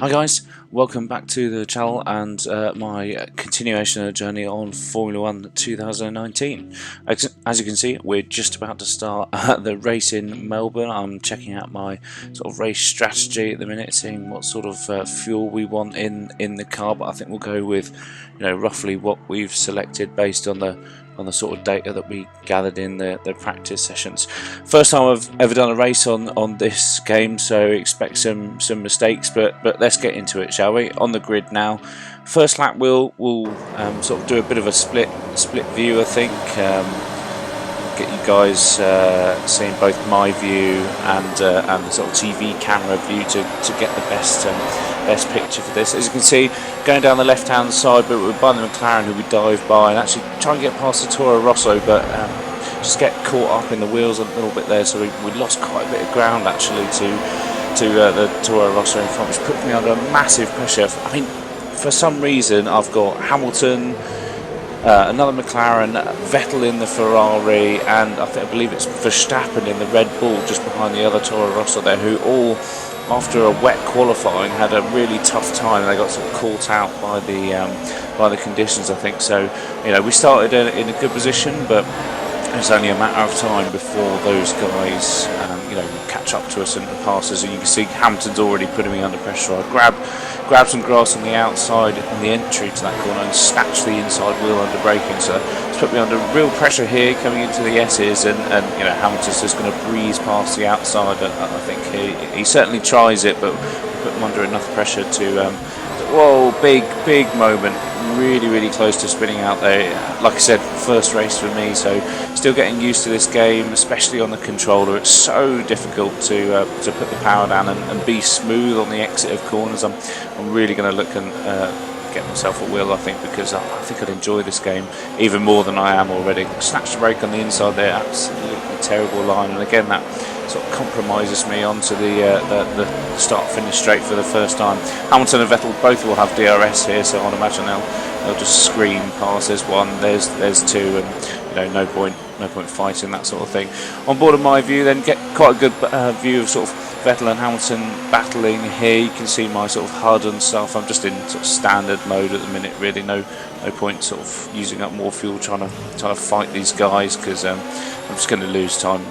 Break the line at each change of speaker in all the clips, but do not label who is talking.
Hi guys, welcome back to the channel and my continuation of the journey on Formula 1 2019. As you can see, we're just about to start the race in Melbourne. I'm checking out my sort of race strategy at the minute, seeing what sort of fuel we want in the car, but I think we'll go with roughly what we've selected based on the sort of data that we gathered in the practice sessions. First time I've ever done a race on this game, so expect some mistakes, but let's get into it, shall we? On the grid now. First lap we'll sort of do a bit of a split view, I think. Get you guys seeing both my view and the sort of TV camera view to get the best picture for this. As you can see, going down the left hand side, but we're by the McLaren who we dive by and actually try and get past the Toro Rosso, but just get caught up in the wheels a little bit there, so we lost quite a bit of ground actually to the Toro Rosso in front, which put me under massive pressure. I mean, for some reason I've got Hamilton, another McLaren, Vettel in the Ferrari, and I believe it's Verstappen in the Red Bull just behind the other Toro Rosso there, who all, after a wet qualifying, had a really tough time. They got sort of caught out by the conditions, I think. So we started in a good position, but it's only a matter of time before those guys catch up to us and pass us. And you can see Hamilton's already putting me under pressure. I grab some grass on the outside on the entry to that corner and snatch the inside wheel under braking, so it's put me under real pressure here coming into the S's, and Hamilton's just going to breeze past the outside. I think he certainly tries it, but we put him under enough pressure to whoa, big moment, really close to spinning out there. Like I said, first race for me, so still getting used to this game, especially on the controller. It's so difficult to put the power down and be smooth on the exit of corners. I'm really going to look and get myself a wheel, I think, because I think I'd enjoy this game even more than I am already. Snatch the brake on the inside there, absolutely terrible line, and again that sort of compromises me onto the start finish straight for the first time. Hamilton and Vettel both will have DRS here, so I'd imagine they'll just scream past. There's one, there's two, and no point fighting, that sort of thing. On board of my view, then get quite a good view of sort of Vettel and Hamilton battling here. You can see my sort of HUD and stuff. I'm just in sort of standard mode at the minute, really. No point sort of using up more fuel trying to fight these guys, because I'm just going to lose time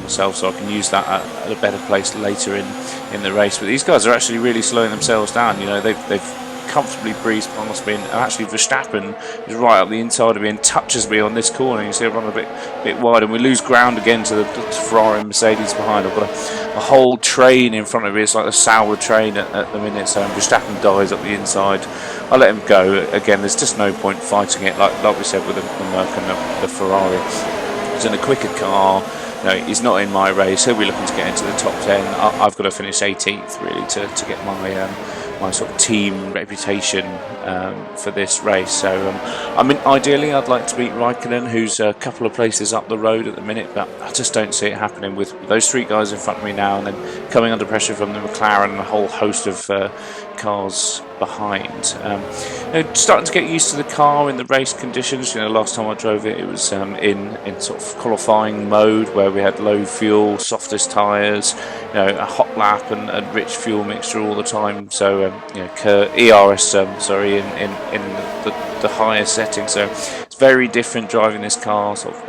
myself, so I can use that at a better place later in the race. But these guys are actually really slowing themselves down. They've comfortably breezed past me, and actually Verstappen is right up the inside of me and touches me on this corner. You see I run a bit wide, and we lose ground again to the Ferrari and Mercedes behind. I've got a whole train in front of me. It's like a sour train at the minute, so Verstappen dies up the inside. I let him go. Again, there's just no point fighting it, like we said with the Merc and the Ferrari. He's in a quicker car. He's not in my race. He'll be looking to get into the top 10. I've got to finish 18th really to get my sort of team reputation for this race. So I mean, ideally I'd like to beat Raikkonen, who's a couple of places up the road at the minute, but I just don't see it happening with those three guys in front of me now, and then coming under pressure from the McLaren and a whole host of cars behind. Starting to get used to the car in the race conditions. Last time I drove it, it was in sort of qualifying mode, where we had low fuel, softest tyres, a hot lap and rich fuel mixture all the time. So ERS, in the highest setting. So it's very different driving this car sort of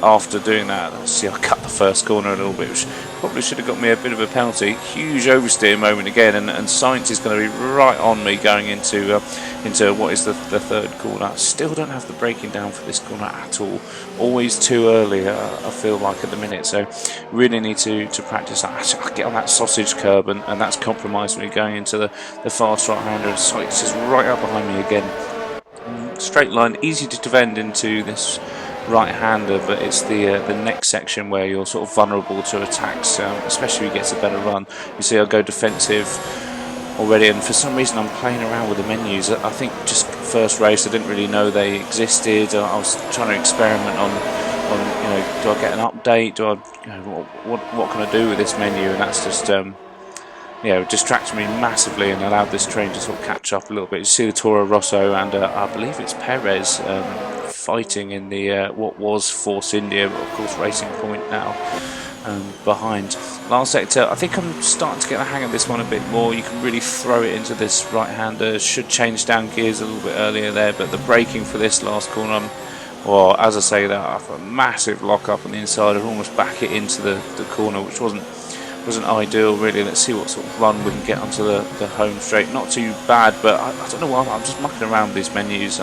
after doing that. See, I cut the first corner a little bit, which probably should have got me a bit of a penalty. Huge oversteer moment again, and Sainz is going to be right on me going into what is the third corner. I still don't have the braking down for this corner at all. Always too early, I feel like at the minute. So really need to practice that. I get on that sausage curb, and that's compromised me going into the fast right-hander. And Sainz is right up behind me again. Straight line, easy to defend into this right-hander, but it's the next section where you're sort of vulnerable to attacks, especially if he gets a better run. You see I go defensive already, and for some reason I'm playing around with the menus. I think just first race I didn't really know they existed. I was trying to experiment on do I get an update, do I what can I do with this menu, and that's just distracted me massively and allowed this train to sort of catch up a little bit. You see the Toro Rosso and I believe it's Perez fighting in the what was Force India, but of course Racing Point now. behind. Last sector, I think I'm starting to get the hang of this one a bit more. You can really throw it into this right-hander. Should change down gears a little bit earlier there, but the braking for this last corner, well, as I say that, I have a massive lock up on the inside. I'd almost back it into the corner, which wasn't ideal really. Let's see what sort of run we can get onto the home straight. Not too bad, but I don't know why I'm just mucking around with these menus.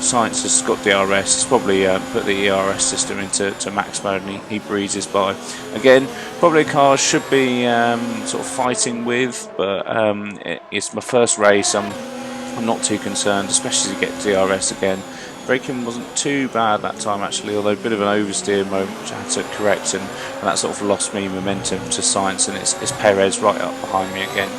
Science has got DRS. He's probably put the ERS system into max mode, and he breezes by. Again, probably a car should be sort of fighting with, but it's my first race. I'm not too concerned, especially to get DRS again. Braking wasn't too bad that time actually, although a bit of an oversteer moment which I had to correct, and that sort of lost me momentum to Science, and it's Perez right up behind me again.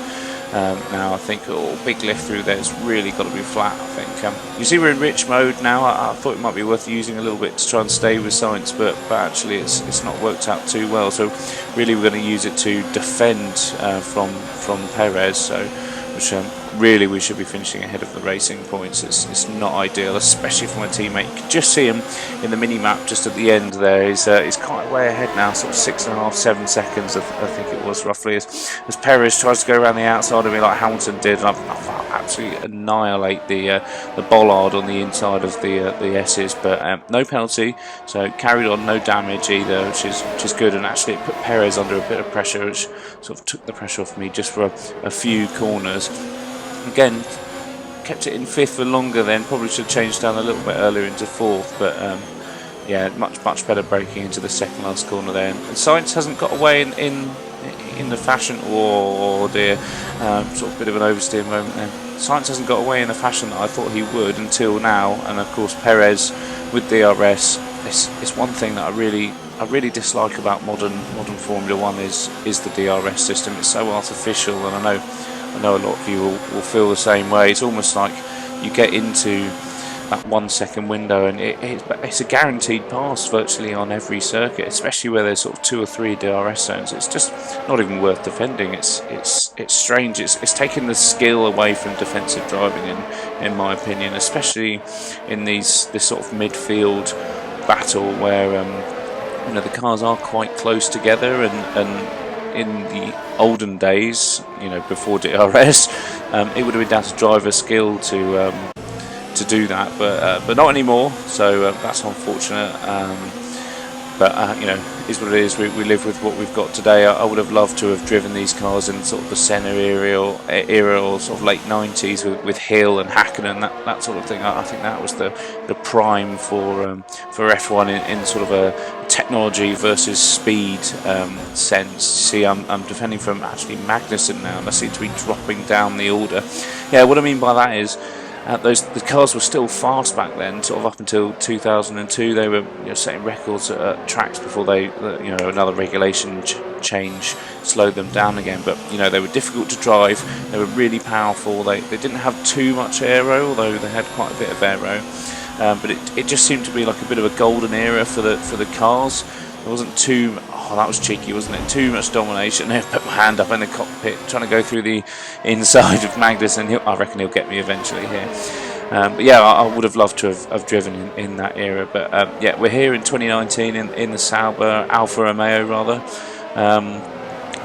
Now I think big lift through there, it's really got to be flat. I think you see we're in rich mode now. I thought it might be worth using a little bit to try and stay with Science, but actually it's not worked out too well. So really we're going to use it to defend from Perez. So which really we should be finishing ahead of the racing points. It's not ideal, especially for my teammate. You can just see him in the mini map just at the end there. He's quite way ahead now, sort of 6.5, 7 seconds, I think it was roughly, as Perez tries to go around the outside of me like Hamilton did, and I've absolutely annihilate the bollard on the inside of the S's, but no penalty, so carried on, no damage either, which is good, and actually it put Perez under a bit of pressure, which sort of took the pressure off me just for a few corners. Again, kept it in 5th for longer then, probably should have changed down a little bit earlier into 4th, but yeah, much better braking into the second last corner there. And Science hasn't got away in the fashion, or dear, sort of bit of an oversteer moment there. Science hasn't got away in the fashion that I thought he would until now, and of course Perez with DRS. It's one thing that I really dislike about modern Formula One is the DRS system. It's so artificial, and I know a lot of you will feel the same way. It's almost like you get into that 1 second window, and it's a guaranteed pass virtually on every circuit, especially where there's sort of 2 or 3 DRS zones. It's just not even worth defending. It's strange. It's taking the skill away from defensive driving, in my opinion, especially in this sort of midfield battle where the cars are quite close together, and in the olden days, before DRS, it would have been down to driver skill to do that, but not anymore. So that's unfortunate. But is what it is. We live with what we've got today. I would have loved to have driven these cars in sort of the Senna era or sort of late 90s with Hill and Hakkinen, that sort of thing. I think that was the prime for F1 in sort of a technology versus speed sense. See, I'm defending from actually Magnussen now, and I seem to be dropping down the order. Yeah, what I mean by that is, the cars were still fast back then, sort of up until 2002. They were setting records at tracks before another regulation change slowed them down again. But they were difficult to drive. They were really powerful. They didn't have too much aero, although they had quite a bit of aero. But it just seemed to be like a bit of a golden era for the cars. There wasn't too. Oh, that was cheeky, wasn't it? Too much domination. I put my hand up in the cockpit, trying to go through the inside of Magnussen. I reckon he'll get me eventually here. But yeah, I would have loved to have driven in that era. But yeah, we're here in 2019 in the Sauber Alfa Romeo rather,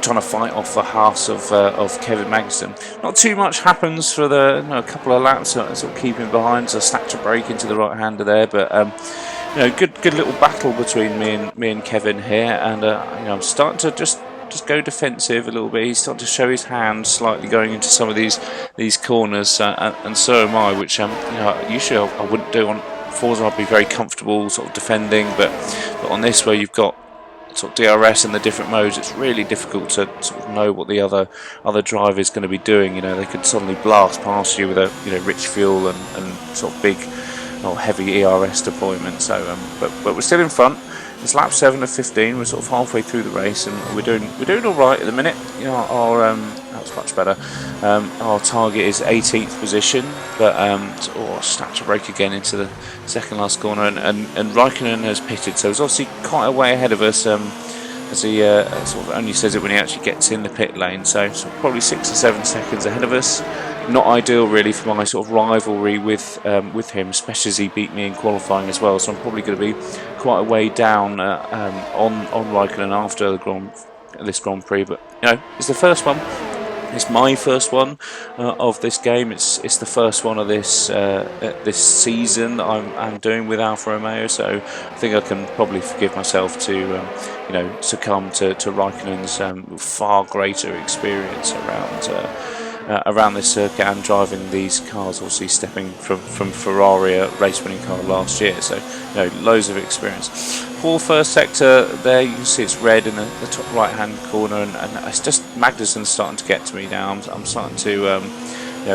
trying to fight off the Haas of Kevin Magnussen. Not too much happens for a couple of laps, sort of keeping behind. So I snapped a break into the right hander there, but. Good little battle between me and Kevin here, and I'm starting to just go defensive a little bit. He's starting to show his hand slightly going into some of these corners, and so am I, which usually I wouldn't do on Forza. I'd be very comfortable sort of defending, but on this where you've got sort of DRS and the different modes, it's really difficult to sort of know what the other driver is going to be doing. They could suddenly blast past you with a rich fuel and sort of big. Heavy ERS deployment. So, but we're still in front. It's lap 7 of 15. We're sort of halfway through the race, and we're doing all right at the minute. That's much better. Our target is 18th position, but snapped a break again into the second last corner, and Raikkonen has pitted, so he's obviously quite a way ahead of us. as he sort of only says it when he actually gets in the pit lane. So probably 6 or 7 seconds ahead of us. Not ideal really for my sort of rivalry with him, especially as he beat me in qualifying as well. So I'm probably going to be quite a way down on Raikkonen after this Grand Prix. But it's the first one. It's my first one of this game. It's the first one of this season that I'm doing with Alfa Romeo. So I think I can probably forgive myself to succumb to Raikkonen's far greater experience around this circuit and driving these cars. Obviously, stepping from Ferrari, a race-winning car last year. So loads of experience. Poor first sector there, you can see it's red in the top right hand corner, and it's just Magnussen's starting to get to me now. I'm starting to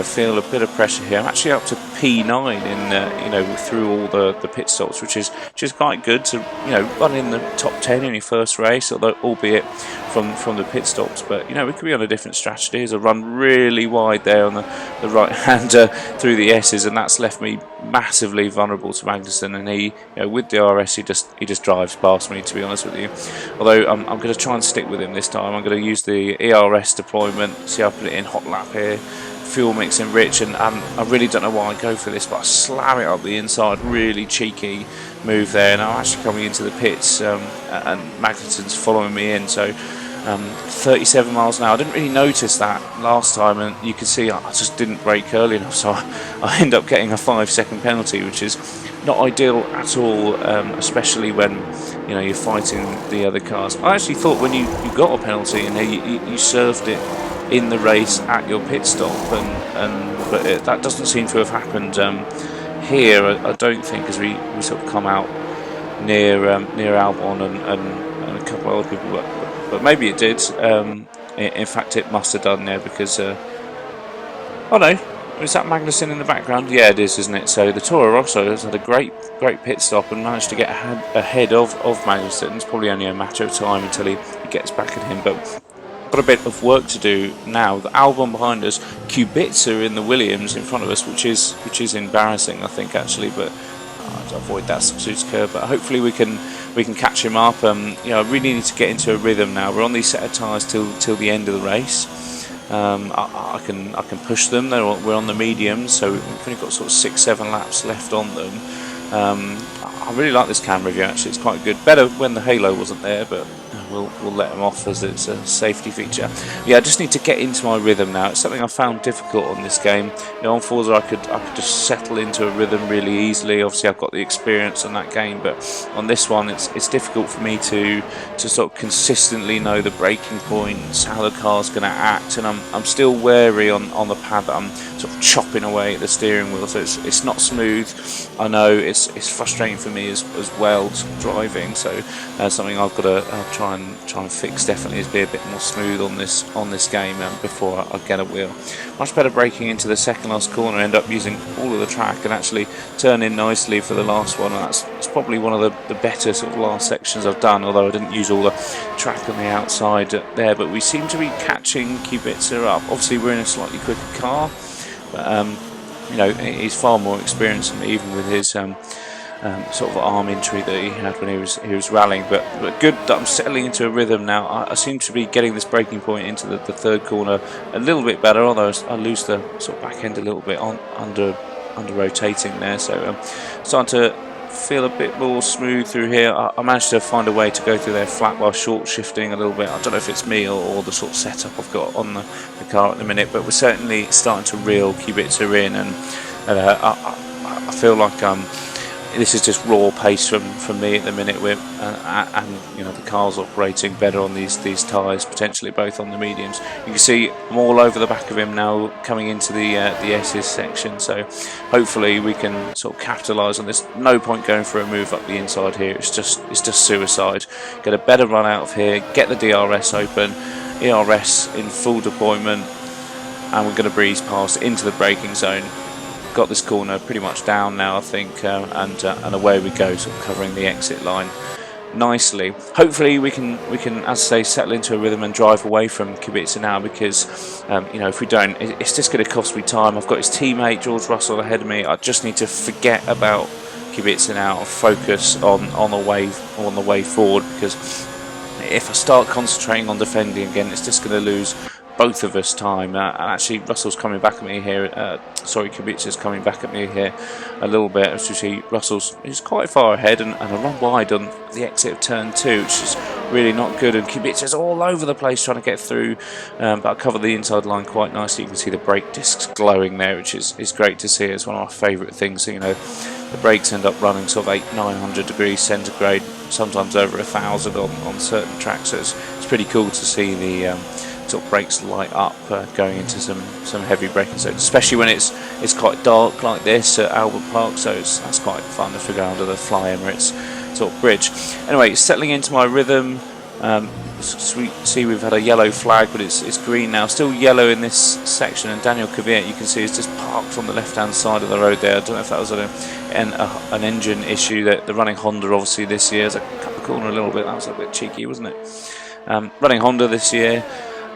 feel a bit of pressure here. I'm actually up to P9 in through all the pit stops, which is quite good to run in the top 10 in your first race, although albeit from the pit stops. But we could be on a different strategy. As I run really wide there on the right hander through the S's, and that's left me massively vulnerable to Magnussen, and he with DRS he just drives past me, to be honest with you. Although I'm going to try and stick with him this time. I'm going to use the ERS deployment. See, I put it in hot lap here. Fuel mix enrich, and I really don't know why I go for this, but I slam it up the inside. Really cheeky move there, and I'm actually coming into the pits, and Magnussen's following me in. So 37 miles an hour. I didn't really notice that last time, and you can see I just didn't brake early enough, so I end up getting a 5-second penalty, which is not ideal at all, especially when you're fighting the other cars. I actually thought when you got a penalty and you served it in the race at your pit stop, but that doesn't seem to have happened here. I don't think, as we sort of come out near Albon and a couple of other people, but maybe it did. In fact, it must have done there, because oh no, is that Magnussen in the background? Yeah, it is, isn't it? So the Toro Rosso has had a great pit stop and managed to get ahead of Magnussen. It's probably only a matter of time until he gets back at him, but got a bit of work to do now. The Albon behind us, Kubica in the Williams in front of us, which is embarrassing, I think, actually. But to avoid that substitutes curve. But hopefully we can catch him up. I really need to get into a rhythm now. We're on these set of tyres till the end of the race. I can push them. We're on the mediums, so we've only got sort of 6-7 laps left on them. I really like this camera view, actually. It's quite good. Better when the halo wasn't there, but we'll let them off as it's a safety feature. Yeah, I just need to get into my rhythm now. It's something I found difficult on this game. On Forza I could just settle into a rhythm really easily. Obviously I've got the experience on that game, but on this one it's difficult for me to sort of consistently know the braking points, how the car's going to act, and I'm still wary on the pad that I'm sort of chopping away at the steering wheel, so it's not smooth. I know it's frustrating for me as well driving, so something I've got to try and fix definitely is be a bit more smooth on this game before I get a wheel. Much better braking into the second last corner, end up using all of the track and actually turn in nicely for the last one, and it's probably one of the better sort of last sections I've done, although I didn't use all the track on the outside there. But we seem to be catching Kubica up. Obviously we're in a slightly quicker car, but he's far more experienced than me, even with his sort of arm injury that he had when he was rallying. But good that I'm settling into a rhythm now. I seem to be getting this braking point into the third corner a little bit better, although I lose the sort of back end a little bit under rotating there. So starting to feel a bit more smooth through here. I managed to find a way to go through there flat while short shifting a little bit. I don't know if it's me or the sort of setup I've got on the car at the minute, but we're certainly starting to reel Kubica in, and I feel like this is just raw pace from me at the minute. And the car's operating better on these tyres, potentially both on the mediums. You can see I'm all over the back of him now, coming into the S's section. So hopefully we can sort of capitalise on this. No point going for a move up the inside here. It's just suicide. Get a better run out of here. Get the DRS open. ERS in full deployment, and we're going to breeze past into the braking zone. Got this corner pretty much down now, I think, and away we go, sort of covering the exit line nicely. Hopefully we can, as I say, settle into a rhythm and drive away from Kubica now, because if we don't, it's just going to cost me time. I've got his teammate George Russell ahead of me. I just need to forget about Kubica now and focus on the way forward, because if I start concentrating on defending again, it's just going to lose both of us time. And actually, Russell's coming back at me here. Sorry, Kubica's coming back at me here a little bit. As you see, Russell's is quite far ahead, and I run wide on the exit of turn 2, which is really not good. And Kubica's all over the place trying to get through, but I covered the inside line quite nicely. You can see the brake discs glowing there, which is great to see. It's one of my favourite things. You know, the brakes end up running sort of 800-900 degrees centigrade, sometimes over 1,000 on certain tracks. So it's pretty cool to see the sort of brakes light up going into some heavy braking zones, especially when it's quite dark like this at Albert Park. So that's quite fun to figure out under the Fly Emirates sort of bridge. Anyway, settling into my rhythm. See, we've had a yellow flag, but it's green now. Still yellow in this section, and Daniel Kvyat, you can see, is just parked on the left-hand side of the road there. I don't know if that was an engine issue. That the running Honda obviously this year has cut the corner a little bit. That was a bit cheeky, wasn't it? Running Honda this year.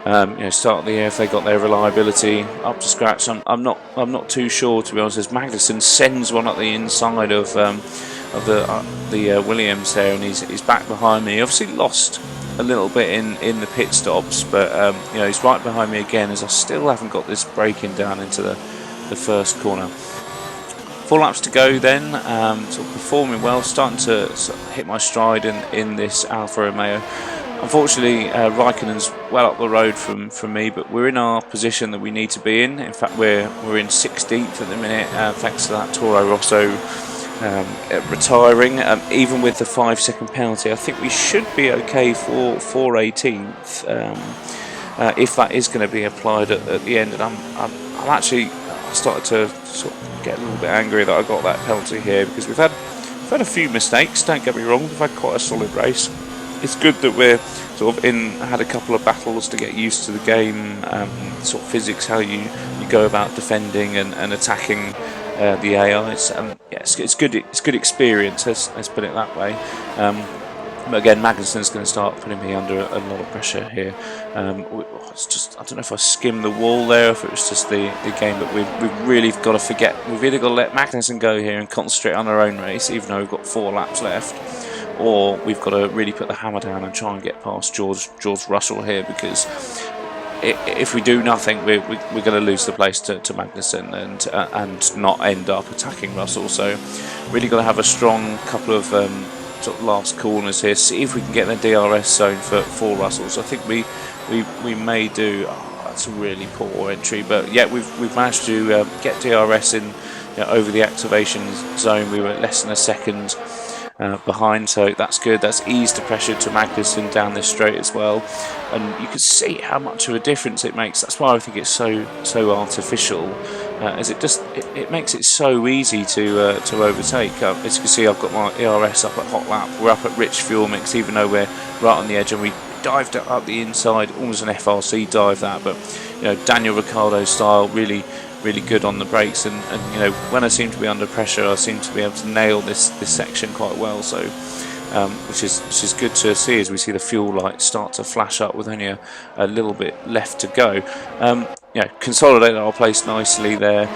You know, start of the year, if they got their reliability up to scratch, I'm not too sure, to be honest. As Magnussen sends one up the inside of the Williams there, and he's back behind me. He obviously lost a little bit in the pit stops, but you know, he's right behind me again, as I still haven't got this braking down into the first corner. 4 laps to go then. Sort of performing well, starting to sort of hit my stride in this Alfa Romeo. Unfortunately, Raikkonen's well up the road from me, but we're in our position that we need to be in. In fact, we're in 16th at the minute, thanks to that Toro Rosso retiring. Even with the 5-second penalty, I think we should be okay for 18th, if that is going to be applied at the end. And I'm actually started to sort of get a little bit angry that I got that penalty here, because we've had a few mistakes. Don't get me wrong, we've had quite a solid race. It's good that we're sort of had a couple of battles to get used to the game, sort of physics, how you go about defending and attacking the AI. Yeah, it's good. It's good experience. Let's put it that way. But again, Magnussen's going to start putting me under a lot of pressure here. It's just, I don't know if I skimmed the wall there, if it was just the game, but we've really got to forget. We've either got to let Magnussen go here and concentrate on our own race, even though we've got 4 laps left, or we've got to really put the hammer down and try and get past George Russell here, because if we do nothing, we're going to lose the place to Magnussen and not end up attacking Russell. So really got to have a strong couple of sort of last corners here. See if we can get the DRS zone for Russell. So I think we may do. Oh, that's a really poor entry, but yeah, we've managed to get DRS in, you know, over the activation zone. We were less than a second behind, so that's good. That's eased the pressure to Magnussen down this straight as well, and you can see how much of a difference it makes. That's why I think it's so artificial, as it makes it so easy to overtake. As you can see, I've got my ERS up at hot lap. We're up at rich fuel mix, even though we're right on the edge, and we dived up the inside, almost an FRC dive that, but you know, Daniel Ricciardo style, really good on the brakes, and you know, when I seem to be under pressure, I seem to be able to nail this section quite well. So which is good to see, as we see the fuel lights start to flash up with only a little bit left to go. You know, consolidated our place nicely there.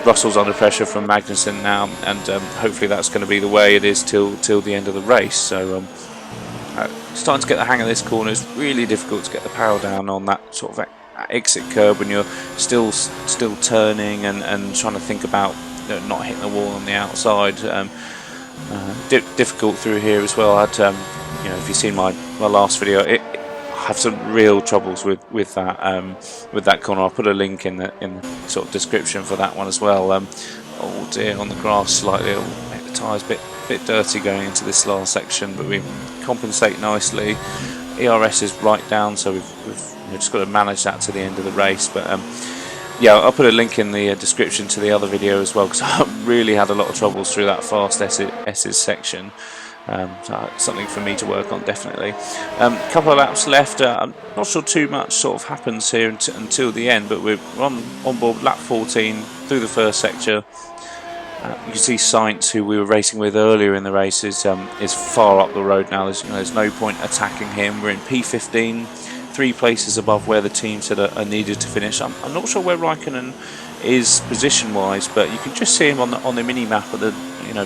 Russell's under pressure from Magnussen now, and hopefully that's going to be the way it is till the end of the race. So starting to get the hang of this corner. It's really difficult to get the power down on that sort of exit curb when you're still turning and trying to think about, you know, not hitting the wall on the outside. Difficult through here as well. I had, you know, if you've seen my last video, I have some real troubles with that corner. I'll put a link in the sort of description for that one as well. Oh dear, on the grass slightly. It'll make the tyres a bit dirty going into this last section, but we compensate nicely. ERS is right down, so we've just got to manage that to the end of the race. But yeah, I'll put a link in the description to the other video as well, because I really had a lot of troubles through that fast S's section. So something for me to work on, definitely. Couple of laps left. I'm not sure too much sort of happens here until the end, but we're on board lap 14 through the first sector. You can see Sainz, who we were racing with earlier in the race, is far up the road now. There's no point attacking him. We're in P15, 3 places above where the team said are needed to finish. I'm not sure where Raikkonen is position-wise, but you can just see him on the mini map at the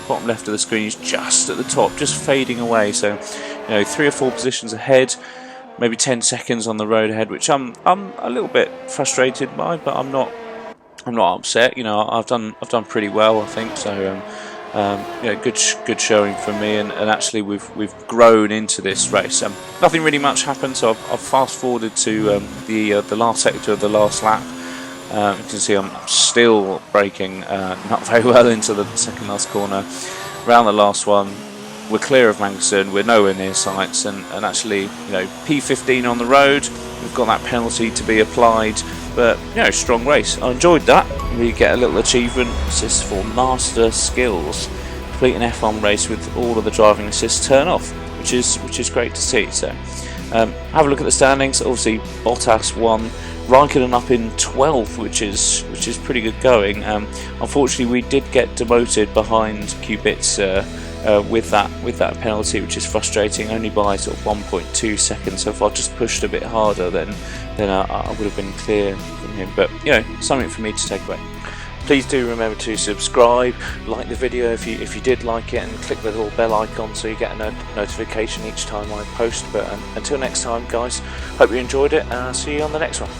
bottom left of the screen. He's just at the top, just fading away. So 3 or 4 positions ahead, maybe 10 seconds on the road ahead, which I'm a little bit frustrated by, but I'm not upset. I've done pretty well, I think. So good showing from me, and actually we've grown into this race. Nothing really much happened, so I've fast forwarded to the last sector of the last lap. You can see I'm still braking not very well into the second last corner. Around the last one, we're clear of Mangerson, we're nowhere near sights, and actually, P15 on the road, we've got that penalty to be applied, but, strong race. I enjoyed that. We get a little achievement. This is for master skills. Complete an F1 race with all of the driving assists turn off, which is great to see. So, have a look at the standings. Obviously, Bottas won. Raikkonen up in 12th, which is pretty good going. Unfortunately, we did get demoted behind Kubica with that penalty, which is frustrating, only by sort of 1.2 seconds. So if I just pushed a bit harder, then I would have been clear from him. But something for me to take away. Please do remember to subscribe, like the video if you did like it, and click the little bell icon so you get a notification each time I post. But until next time, guys, hope you enjoyed it, and I'll see you on the next one.